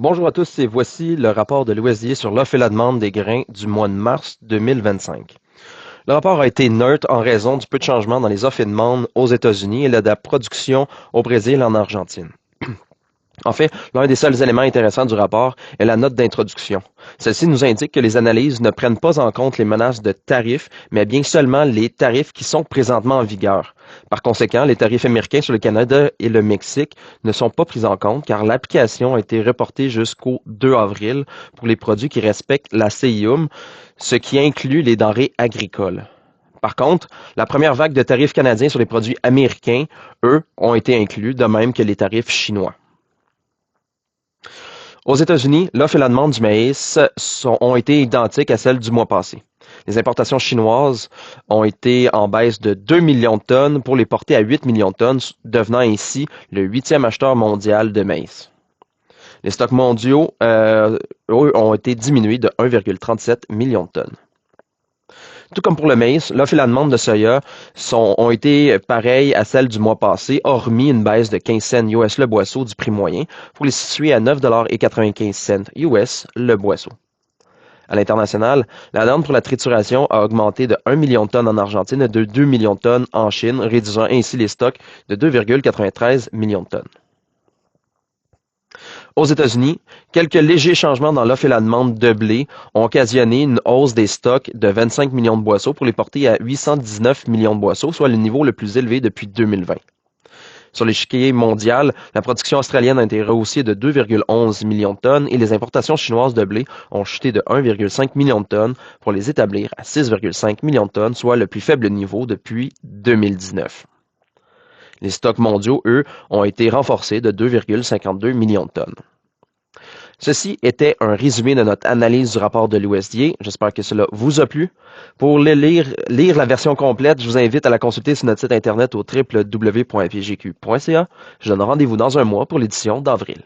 Bonjour à tous et voici le rapport de l'OSDA sur l'offre et la demande des grains du mois de mars 2025. Le rapport a été neutre en raison du peu de changement dans les offres et demandes aux États-Unis et de la production au Brésil et en Argentine. En fait, l'un des seuls éléments intéressants du rapport est la note d'introduction. Celle-ci nous indique que les analyses ne prennent pas en compte les menaces de tarifs, mais bien seulement les tarifs qui sont présentement en vigueur. Par conséquent, les tarifs américains sur le Canada et le Mexique ne sont pas pris en compte car l'application a été reportée jusqu'au 2 avril pour les produits qui respectent la CIUM, ce qui inclut les denrées agricoles. Par contre, la première vague de tarifs canadiens sur les produits américains, eux, ont été inclus, de même que les tarifs chinois. Aux États-Unis, l'offre et la demande du maïs ont été identiques à celles du mois passé. Les importations chinoises ont été en baisse de 2 millions de tonnes pour les porter à 8 millions de tonnes, devenant ainsi le huitième acheteur mondial de maïs. Les stocks mondiaux, eux, ont été diminués de 1,37 million de tonnes. Tout comme pour le maïs, l'offre et la demande de soya ont été pareilles à celles du mois passé, hormis une baisse de 15 cents US le boisseau du prix moyen, pour les situer à 9,95 $ US le boisseau. À l'international, la demande pour la trituration a augmenté de 1 million de tonnes en Argentine et de 2 millions de tonnes en Chine, réduisant ainsi les stocks de 2,93 millions de tonnes. Aux États-Unis, quelques légers changements dans l'offre et la demande de blé ont occasionné une hausse des stocks de 25 millions de boisseaux pour les porter à 819 millions de boisseaux, soit le niveau le plus élevé depuis 2020. Sur l'échiquier mondial, la production australienne a été rehaussée de 2,11 millions de tonnes et les importations chinoises de blé ont chuté de 1,5 million de tonnes pour les établir à 6,5 millions de tonnes, soit le plus faible niveau depuis 2019. Les stocks mondiaux, eux, ont été renforcés de 2,52 millions de tonnes. Ceci était un résumé de notre analyse du rapport de l'USDA. J'espère que cela vous a plu. Pour lire la version complète, je vous invite à la consulter sur notre site internet au www.pgq.ca. Je donne rendez-vous dans un mois pour l'édition d'avril.